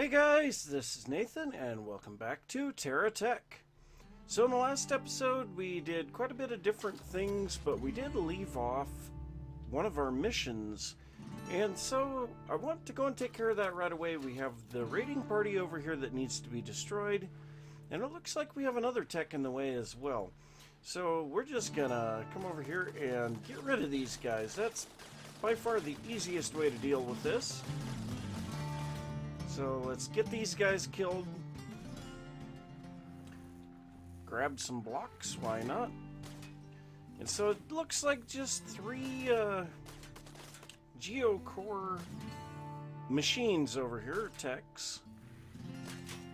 Hey guys, this is Nathan and welcome back to Terra Tech. So in the last episode we did quite a bit of different things, but we did leave off one of our missions. And so I want to go and take care of that right away. We have the raiding party over here that needs to be destroyed, and it looks like we have another tech in the way as well. So we're just gonna come over here and get rid of these guys. That's by far the easiest way to deal with this. So let's get these guys killed. Grab some blocks, why not? And so it looks like just 3 geocore machines over here, techs.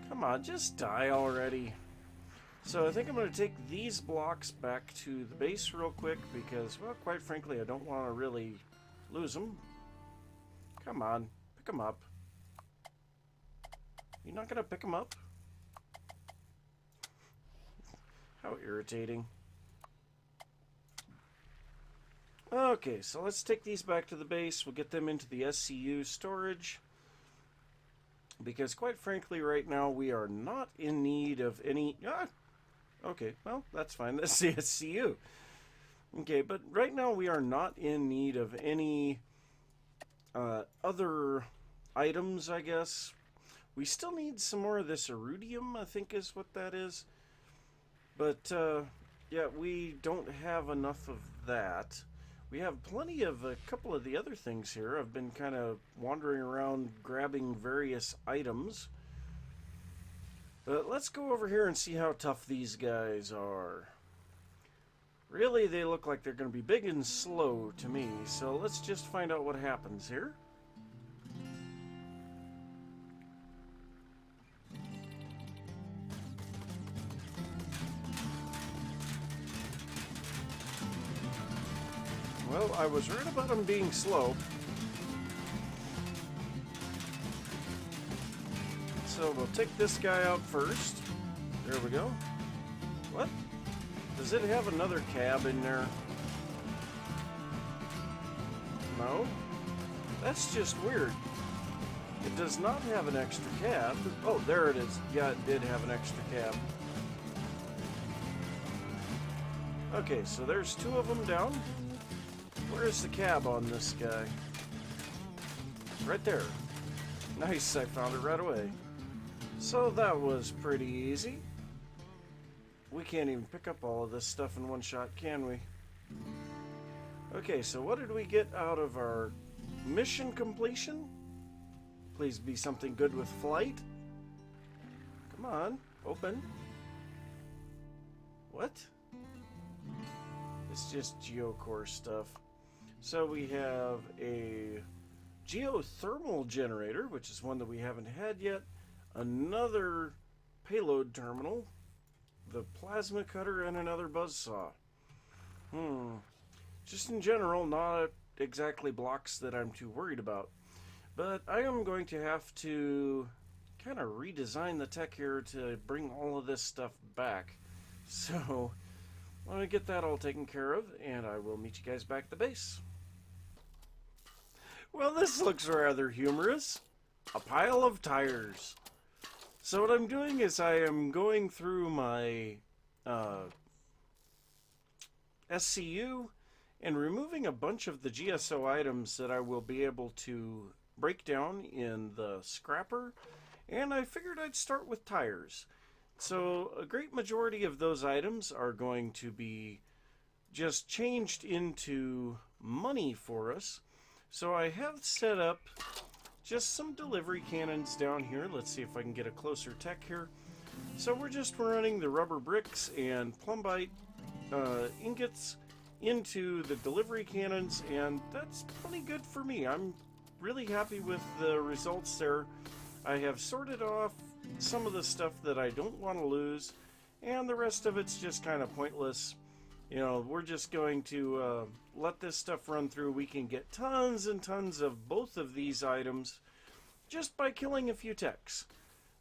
Come on, just die already. So I think I'm going to take these blocks back to the base real quick because, well, quite frankly, I don't want to really lose them. Come on, pick them up. You're not going to pick them up? How irritating. Okay, so let's take these back to the base. We'll get them into the SCU storage. Because quite frankly, right now, we are not in need of any... okay, well, that's fine. That's the SCU. Okay, but right now, we are not in need of any other items, I guess. We still need some more of this iridium, I think is what that is. But, yeah, we don't have enough of that. We have plenty of a couple of the other things here. I've been kind of wandering around grabbing various items. But let's go over here and see how tough these guys are. Really, they look like they're going to be big and slow to me. So let's just find out what happens here. Well, I was right about them being slow. So we'll take this guy out first. There we go. What? Does it have another cab in there? No? That's just weird. It does not have an extra cab. Oh, there it is. Yeah, it did have an extra cab. Okay, so there's 2 of them down. Where's the cab on this guy? Right there. Nice, I found it right away. So that was pretty easy. We can't even pick up all of this stuff in one shot, can we? Okay, so what did we get out of our mission completion? Please be something good with flight. Come on, open. What? It's just geocore stuff. So we have a geothermal generator, which is one that we haven't had yet. Another payload terminal, the plasma cutter, and another buzzsaw. Just in general, not exactly blocks that I'm too worried about. But I am going to have to kind of redesign the tech here to bring all of this stuff back. So I'm going to get that all taken care of, and I will meet you guys back at the base. Well, this looks rather humorous. A pile of tires. So what I'm doing is I am going through my SCU and removing a bunch of the GSO items that I will be able to break down in the scrapper. And I figured I'd start with tires. So a great majority of those items are going to be just changed into money for us. So I have set up just some delivery cannons down here. Let's see if I can get a closer tech here. So we're just running the rubber bricks and plumbite ingots into the delivery cannons, and that's pretty good for me. I'm really happy with the results there. I have sorted off some of the stuff that I don't want to lose, and the rest of it's just kind of pointless. You know, we're just going to let this stuff run through. We can get tons and tons of both of these items just by killing a few techs.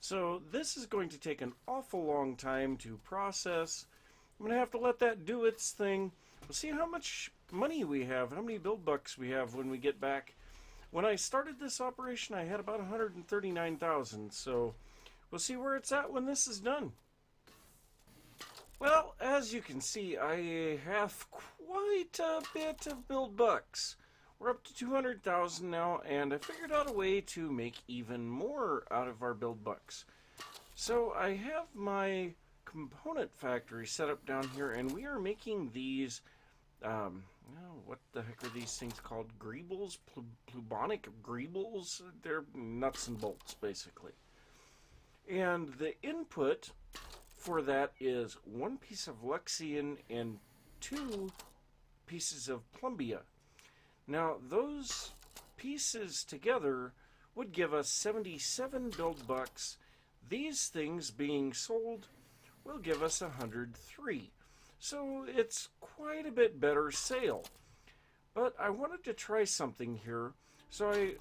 So this is going to take an awful long time to process. I'm going to have to let that do its thing. We'll see how much money we have, how many build bucks we have when we get back. When I started this operation, I had about 139,000, so we'll see where it's at when this is done. Well, as you can see, I have quite a bit of build bucks. We're up to 200,000 now, and I figured out a way to make even more out of our build bucks. So I have my component factory set up down here, and we are making these, what the heck are these things called? Greebles? Plubonic greebles? They're nuts and bolts, basically. And the input for that is 1 piece of Luxian and 2 pieces of Plumbia. Now, those pieces together would give us 77 build bucks. These things being sold will give us 103. So it's quite a bit better sale. But I wanted to try something here, so I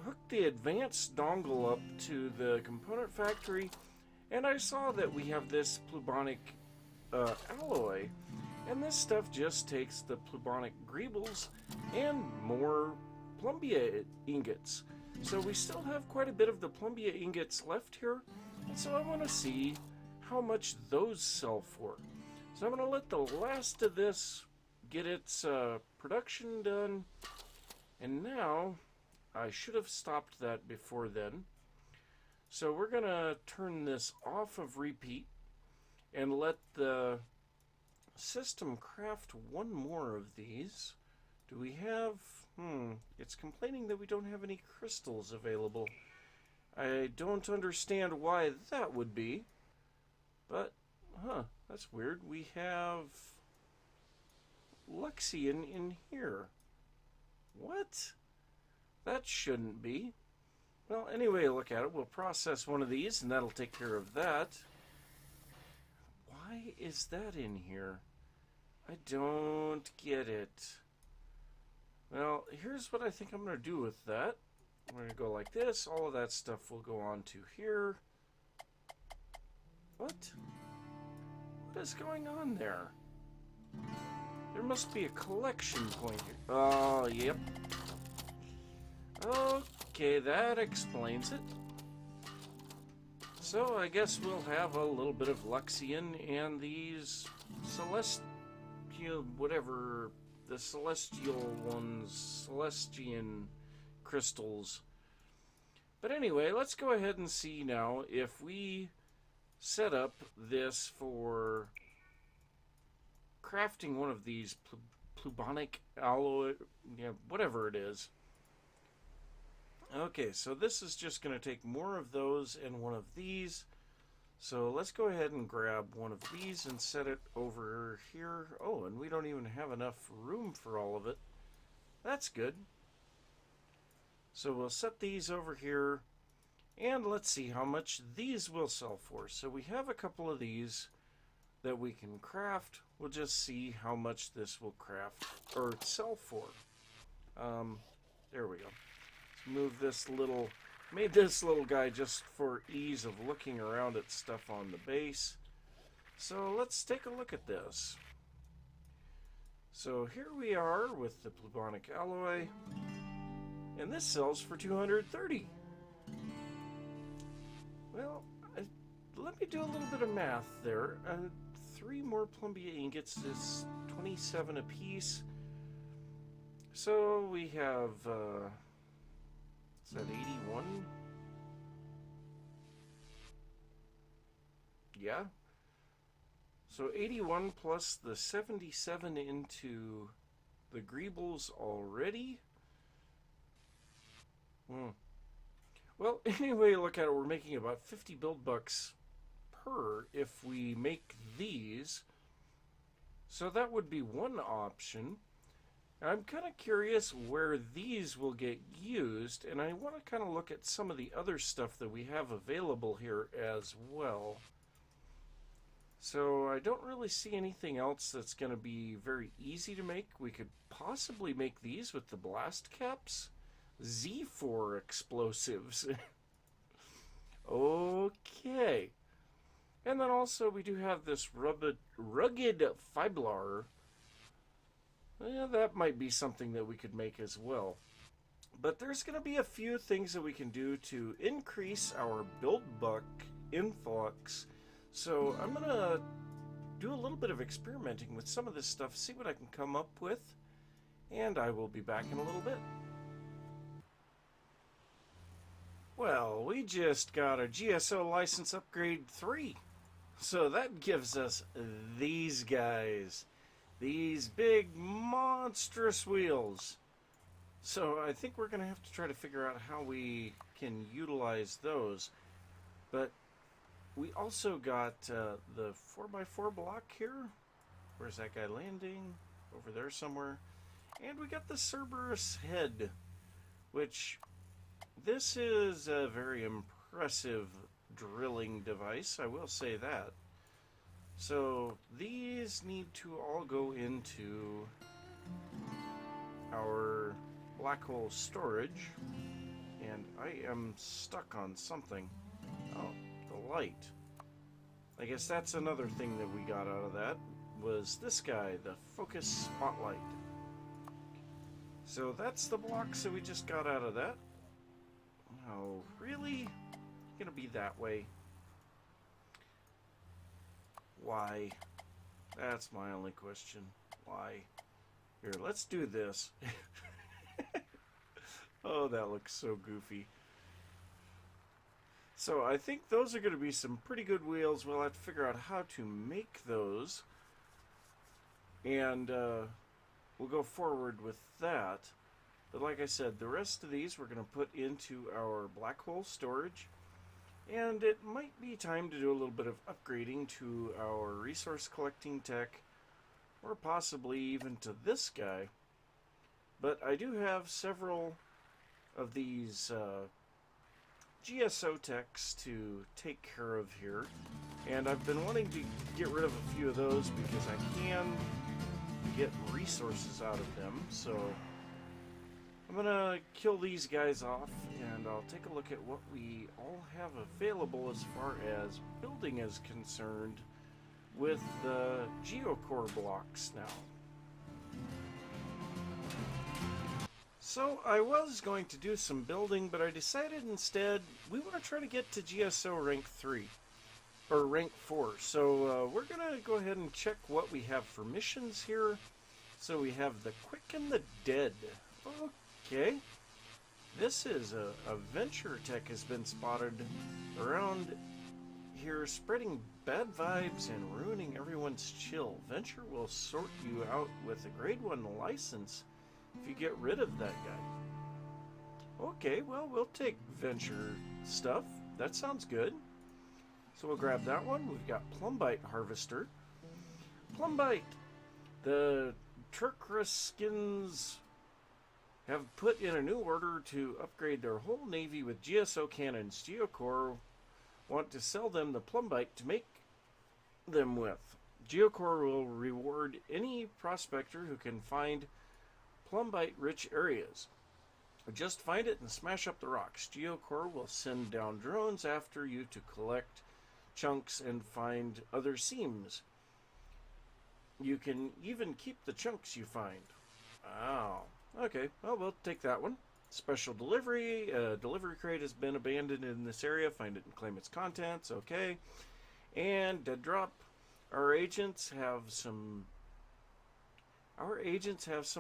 hooked the advanced dongle up to the component factory, and I saw that we have this plubonic alloy, and this stuff just takes the plubonic greebles and more plumbia ingots. So we still have quite a bit of the plumbia ingots left here, and so I want to see how much those sell for. So I'm going to let the last of this get its production done, and now I should have stopped that before then. So we're going to turn this off of repeat and let the system craft 1 more of these. Do we have... it's complaining that we don't have any crystals available. I don't understand why that would be, but, that's weird. We have Luxian in here. What? That shouldn't be. Well, anyway, look at it. We'll process 1 of these, and that'll take care of that. Why is that in here? I don't get it. Well, here's what I think I'm going to do with that. I'm going to go like this. All of that stuff will go on to here. What? What is going on there? There must be a collection point here. Oh, yep. Okay, that explains it. So I guess we'll have a little bit of Luxian and these celestial, whatever, the celestial ones, Celestian crystals. But anyway, let's go ahead and see now if we set up this for crafting one of these plubonic alloy, whatever it is. Okay, so this is just going to take more of those and 1 of these. So let's go ahead and grab 1 of these and set it over here. Oh, and we don't even have enough room for all of it. That's good. So we'll set these over here, and let's see how much these will sell for. So we have a couple of these that we can craft. We'll just see how much this will craft or sell for. There we go. Move this little, made this little guy just for ease of looking around at stuff on the base. So let's take a look at this. So here we are with the plubonic alloy, and this sells for 230. Well, let me do a little bit of math there. 3 more plumbia ingots is 27 apiece. So we have, is that 81? Yeah. So 81 plus the 77 into the greebles already. Well, anyway, look at it. We're making about 50 build bucks per if we make these. So that would be one option. I'm kind of curious where these will get used, and I want to kind of look at some of the other stuff that we have available here as well. So I don't really see anything else that's going to be very easy to make. We could possibly make these with the blast caps. Z4 explosives. Okay. And then also we do have this rugged fiblar. Yeah, that might be something that we could make as well. But there's going to be a few things that we can do to increase our build buck influx. So I'm going to do a little bit of experimenting with some of this stuff, see what I can come up with, and I will be back in a little bit. Well, we just got a GSO license upgrade 3. So that gives us these guys. These big monstrous wheels. So I think we're going to have to try to figure out how we can utilize those. But we also got the 4x4 block here. Where's that guy landing? Over there somewhere. And we got the Cerberus head, which this is a very impressive drilling device, I will say that. So these need to all go into our black hole storage, and I am stuck on something. Oh, the light. I guess that's another thing that we got out of that, was this guy, the focus spotlight. So that's the blocks that we just got out of that. Oh, really? Gonna be that way? Why? That's my only question. Why? Here, let's do this. Oh, that looks so goofy. So I think those are going to be some pretty good wheels. We'll have to figure out how to make those. And we'll go forward with that. But like I said, the rest of these we're going to put into our black hole storage. And it might be time to do a little bit of upgrading to our resource collecting tech, or possibly even to this guy. But I do have several of these GSO techs to take care of here, and I've been wanting to get rid of a few of those because I can get resources out of them. So I'm gonna kill these guys off, and I'll take a look at what we all have available as far as building is concerned with the geocore blocks now. So I was going to do some building, but I decided instead we want to try to get to GSO rank 3, or rank 4. So we're going to go ahead and check what we have for missions here. So we have the quick and the dead. Okay. This is a venture tech has been spotted around here, spreading bad vibes and ruining everyone's chill. Venture will sort you out with a grade 1 license if you get rid of that guy. Okay, well, we'll take venture stuff. That sounds good. So we'll grab that one. We've got Plumbite Harvester. Plumbite. The Turkruskins have put in a new order to upgrade their whole navy with GSO cannons. Geocore want to sell them the Plumbite to make them with. Geocore will reward any prospector who can find Plumbite-rich areas. Just find it and smash up the rocks. Geocore will send down drones after you to collect chunks and find other seams. You can even keep the chunks you find. Wow. Okay, well, we'll take that one. Special delivery. Delivery crate has been abandoned in this area. Find it and claim its contents. Okay. And dead drop. Our agents have some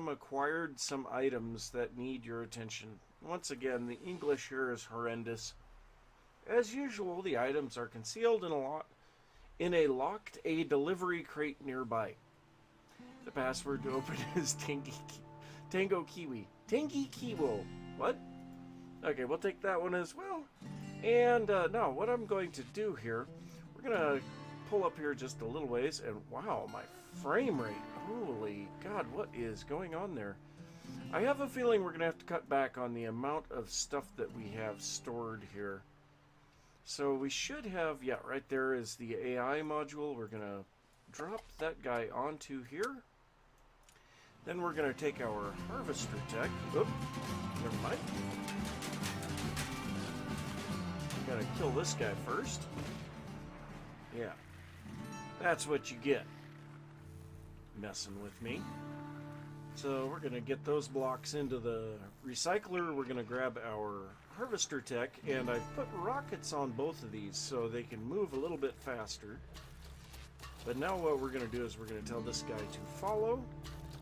acquired some items that need your attention. Once again, the English here is horrendous. As usual, the items are concealed in a locked delivery crate nearby. The password to open is Tango Kiwi. Tangi Kiwo. What? Okay, we'll take that one as well. And now, what I'm going to do here, we're going to pull up here just a little ways, and wow, my frame rate. Holy God, what is going on there? I have a feeling we're going to have to cut back on the amount of stuff that we have stored here. So we should have, yeah, right there is the AI module. We're going to drop that guy onto here. Then we're going to take our harvester tech. Oop, never mind. Got to kill this guy first. Yeah, that's what you get. Messing with me. So we're going to get those blocks into the recycler. We're going to grab our harvester tech, and I've put rockets on both of these so they can move a little bit faster. But now what we're going to do is we're going to tell this guy to follow,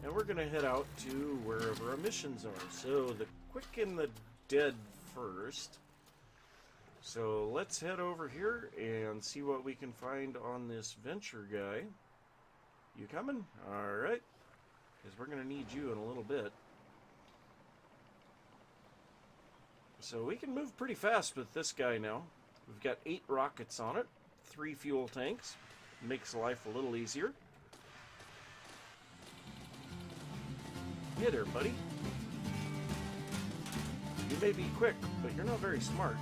and we're going to head out to wherever our missions are. So the quick and the dead first. So let's head over here and see what we can find on this venture guy. You coming? Alright. Because we're going to need you in a little bit. So we can move pretty fast with this guy now. We've got 8 rockets on it, 3 fuel tanks. Makes life a little easier. Hey there, buddy. You may be quick, but you're not very smart.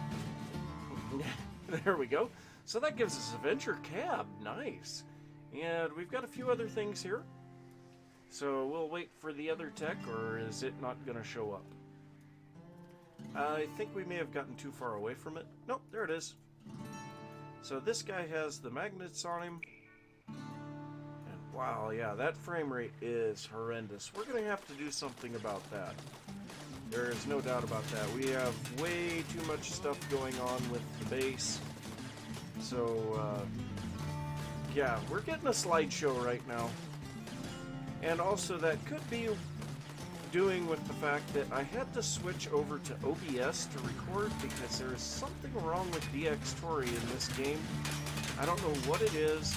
There we go. So that gives us a venture cab. Nice. And we've got a few other things here. So we'll wait for the other tech, or is it not going to show up? I think we may have gotten too far away from it. Nope, there it is. So this guy has the magnets on him. And wow, yeah, that frame rate is horrendous. We're going to have to do something about that. There is no doubt about that. We have way too much stuff going on with the base. So, yeah, we're getting a slideshow right now. And also that could be doing with the fact that I had to switch over to OBS to record because there is something wrong with DxTory in this game. I don't know what it is,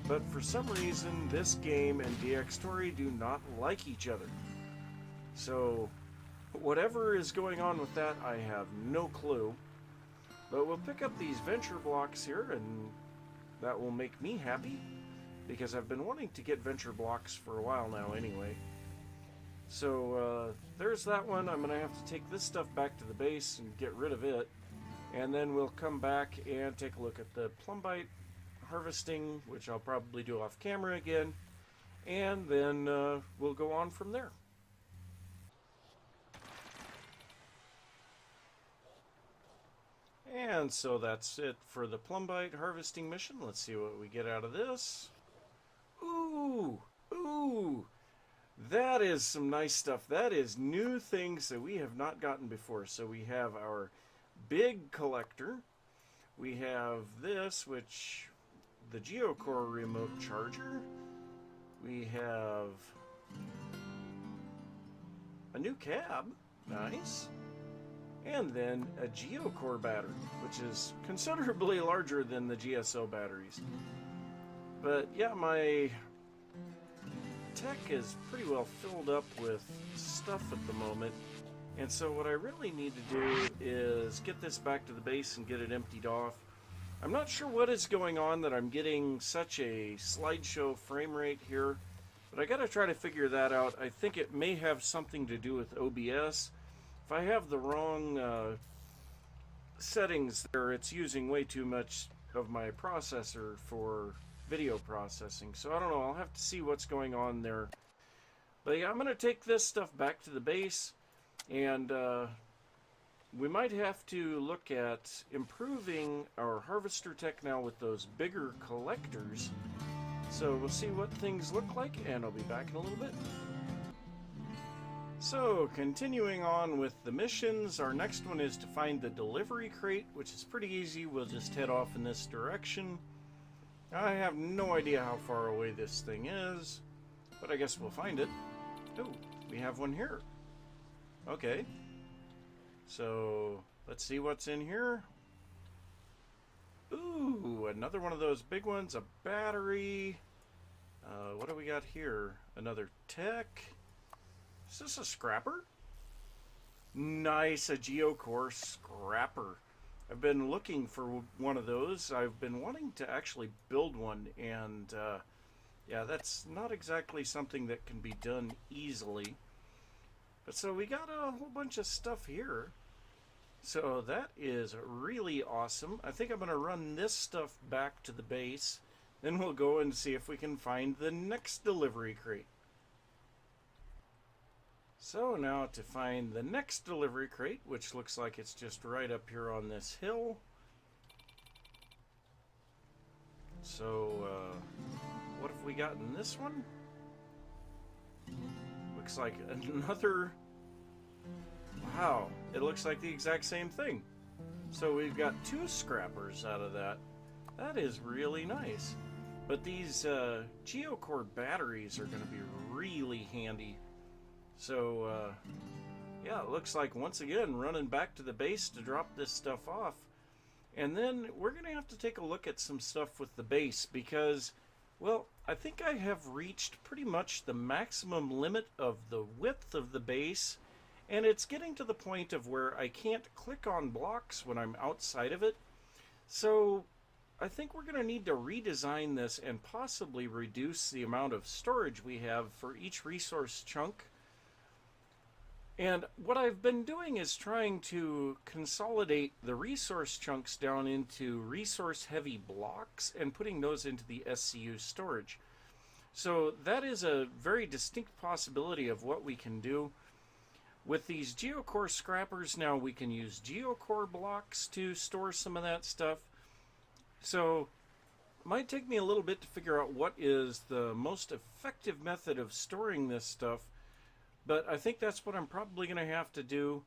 but for some reason this game and DxTory do not like each other. So whatever is going on with that, I have no clue. But we'll pick up these venture blocks here, and that will make me happy because I've been wanting to get venture blocks for a while now anyway. So there's that one. I'm going to have to take this stuff back to the base and get rid of it. And then we'll come back and take a look at the plumbite harvesting, which I'll probably do off camera again. And then we'll go on from there. And so that's it for the plumbite harvesting mission. Let's see what we get out of this. Ooh! Ooh! That is some nice stuff. That is new things that we have not gotten before. So we have our big collector. We have this, which the Geocore remote charger. We have a new cab. Nice. And then a Geocore battery, which is considerably larger than the GSO batteries. But yeah, my tech is pretty well filled up with stuff at the moment, and so what I really need to do is get this back to the base and get it emptied off. I'm not sure what is going on that I'm getting such a slideshow frame rate here, but I gotta try to figure that out. I think it may have something to do with OBS. If I have the wrong settings there, it's using way too much of my processor for video processing. So I don't know, I'll have to see what's going on there. But yeah, I'm going to take this stuff back to the base, and we might have to look at improving our harvester tech now with those bigger collectors. So we'll see what things look like, and I'll be back in a little bit. So, continuing on with the missions, our next one is to find the delivery crate, which is pretty easy. We'll just head off in this direction. I have no idea how far away this thing is, but I guess we'll find it. Oh, we have one here. Okay. So, let's see what's in here. Ooh, another one of those big ones, a battery. What do we got here? Another tech. Is this a scrapper? Nice, a Geocore scrapper. I've been looking for one of those. I've been wanting to actually build one, and yeah, that's not exactly something that can be done easily. But so we got a whole bunch of stuff here. So that is really awesome. I think I'm going to run this stuff back to the base. Then we'll go and see if we can find the next delivery crate. So now to find the next delivery crate, which looks like it's just right up here on this hill. So what have we got in this one? looks like another... Wow, it looks like the exact same thing. So we've got 2 scrappers out of that. That is really nice. But these geocore batteries are going to be really handy. So, yeah, it looks like once again running back to the base to drop this stuff off. And then we're going to have to take a look at some stuff with the base because, well, I think I have reached pretty much the maximum limit of the width of the base. And it's getting to the point of where I can't click on blocks when I'm outside of it. So I think we're going to need to redesign this and possibly reduce the amount of storage we have for each resource chunk. And what I've been doing is trying to consolidate the resource chunks down into resource-heavy blocks and putting those into the SCU storage. So that is a very distinct possibility of what we can do. With these geocore scrappers now, we can use geocore blocks to store some of that stuff. So it might take me a little bit to figure out what is the most effective method of storing this stuff, but I think that's what I'm probably going to have to do.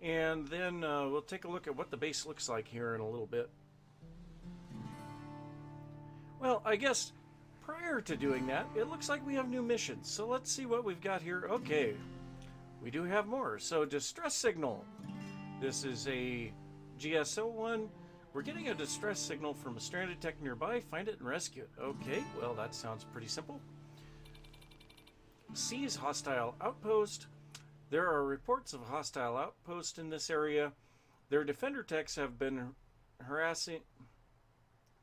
And then we'll take a look at what the base looks like here in a little bit. Well, I guess prior to doing that, it looks like we have new missions. So let's see what we've got here. Okay. We do have more. So, distress signal. This is a GSO one. We're getting a distress signal from a stranded tech nearby. Find it and rescue it. Okay, well, that sounds pretty simple. Seize hostile outpost. There are reports of a hostile outpost in this area. Their defender techs have been harassing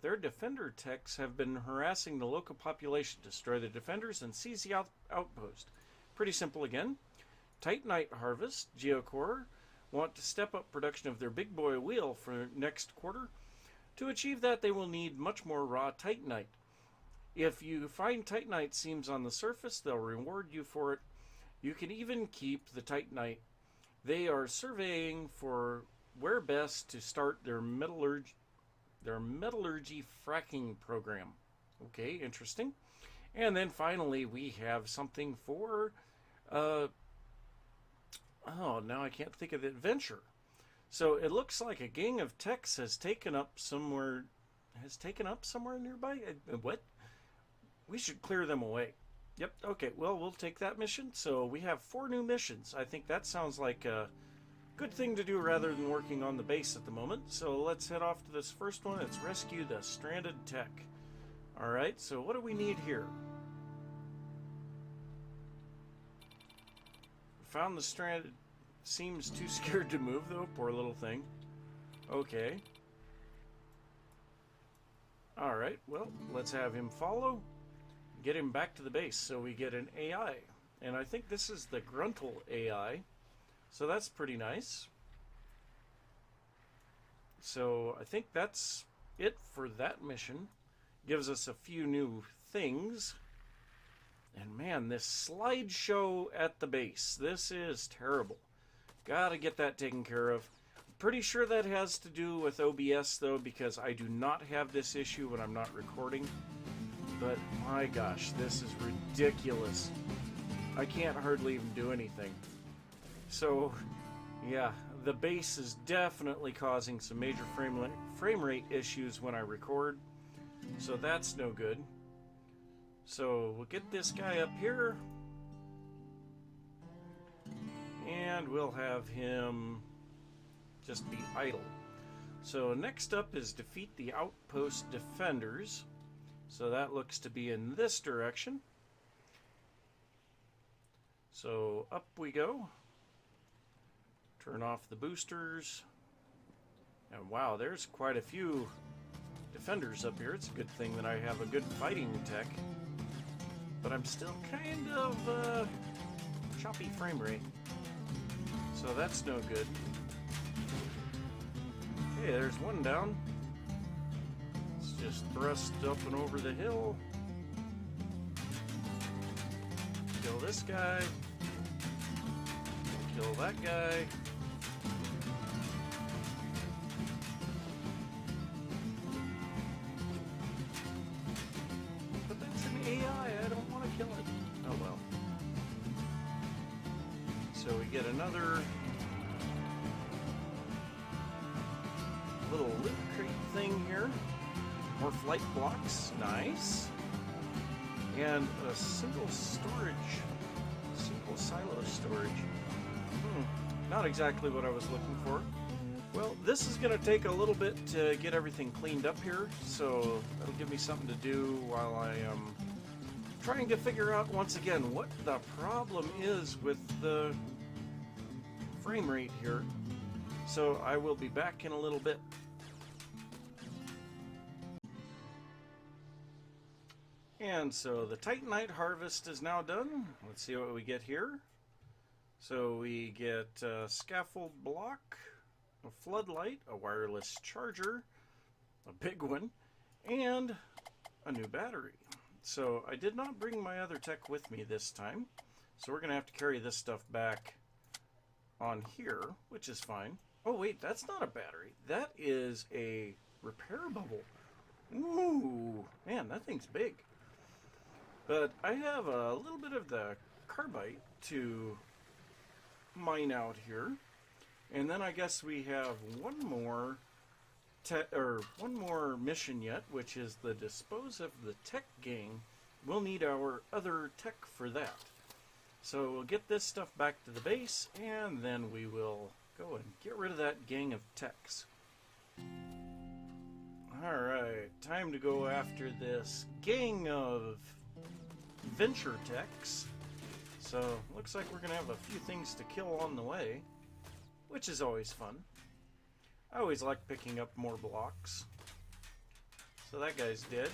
the local population. Destroy the defenders and seize the outpost. Pretty simple again. Titanite Harvest, Geocore, want to step up production of their big boy wheel for next quarter. To achieve that, they will need much more raw Titanite. If you find Titanite seams on the surface, they'll reward you for it. You can even keep the Titanite. They are surveying for where best to start their metallurgy fracking program. Okay, interesting. And then finally, we have something for... oh, now I can't think of the adventure. So it looks like a gang of techs has taken up somewhere nearby. What? We should clear them away. Yep. Okay. Well, we'll take that mission. So we have 4 new missions. I think that sounds like a good thing to do rather than working on the base at the moment. So let's head off to this first one. It's rescue the stranded tech. All right. So what do we need here? Found the stranded. Seems too scared to move though, poor little thing. Okay. Alright, well, let's have him follow. Get him back to the base so we get an AI. And I think this is the Gruntle AI. So that's pretty nice. So I think that's it for that mission. Gives us a few new things. And man, this slideshow at the base, this is terrible. Gotta get that taken care of. Pretty sure that has to do with OBS though, because I do not have this issue when I'm not recording. But my gosh, this is ridiculous. I can't hardly even do anything. So, yeah, the base is definitely causing some major frame rate issues when I record. So that's no good. So we'll get this guy up here. And we'll have him just be idle. So next up is defeat the outpost defenders. So that looks to be in this direction. So up we go. Turn off the boosters. And wow, there's quite a few defenders up here. It's a good thing that I have a good fighting tech. But I'm still kind of choppy frame rate. So that's no good. Okay, there's one down. Let's just thrust up and over the hill. Kill this guy. Kill that guy. But that's an AI. I don't want to kill it. Oh well. get another little loot crate thing here. More flight blocks, nice. And a single silo storage. Not exactly what I was looking for. Well, this is going to take a little bit to get everything cleaned up here, so that'll give me something to do while I am trying to figure out once again what the problem is with the frame rate here. So I will be back in a little bit. And so the Titanite harvest is now done. Let's see what we get here. So we get a scaffold block, a floodlight, a wireless charger, a big one, and a new battery. So I did not bring my other tech with me this time, so we're going to have to carry this stuff back on here, which is fine. Oh wait, that's not a battery. That is a repair bubble. Ooh, man, that thing's big. But I have a little bit of the carbide to mine out here. And then I guess we have one more mission yet, which is the dispose of the tech gang. We'll need our other tech for that. So we'll get this stuff back to the base, and then we will go and get rid of that gang of techs. Alright, time to go after this gang of venture techs. So looks like we're going to have a few things to kill on the way, which is always fun. I always like picking up more blocks. So that guy's dead.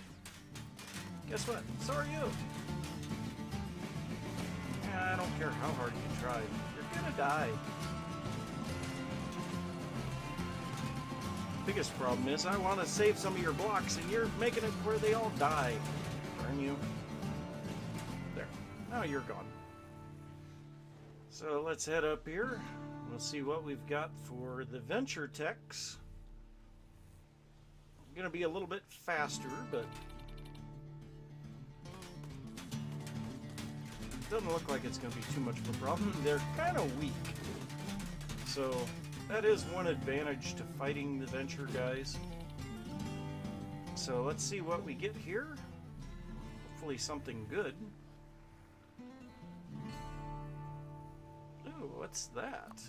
Guess what? So are you. Yeah, I don't care how hard you try. You're gonna die. Biggest problem is I want to save some of your blocks and you're making it where they all die. Darn you. There. Now you're gone. So let's head up here. We'll see what we've got for the venture techs. I'm gonna be a little bit faster, but doesn't look like it's gonna be too much of a problem. They're kind of weak, so that is one advantage to fighting the venture guys. So let's see what we get here. Hopefully something good. Ooh, what's that?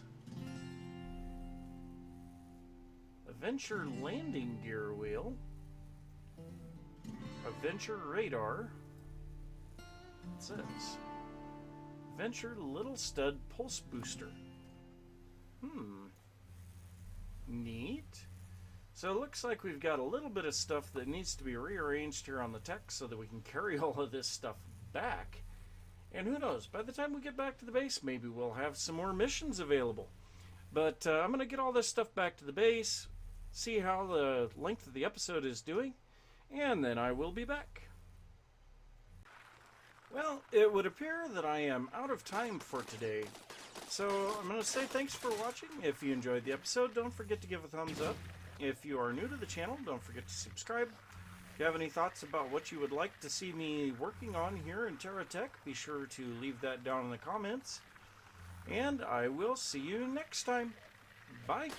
A venture landing gear wheel. A venture radar. It says venture little stud pulse booster. Neat. So it looks like we've got a little bit of stuff that needs to be rearranged here on the tech so that we can carry all of this stuff back. And who knows, by the time we get back to the base, maybe we'll have some more missions available. But I'm going to get all this stuff back to the base, see how the length of the episode is doing, and then I will be back. Well, it would appear that I am out of time for today. So I'm going to say thanks for watching. If you enjoyed the episode, don't forget to give a thumbs up. If you are new to the channel, don't forget to subscribe. If you have any thoughts about what you would like to see me working on here in Terra Tech, be sure to leave that down in the comments. And I will see you next time. Bye.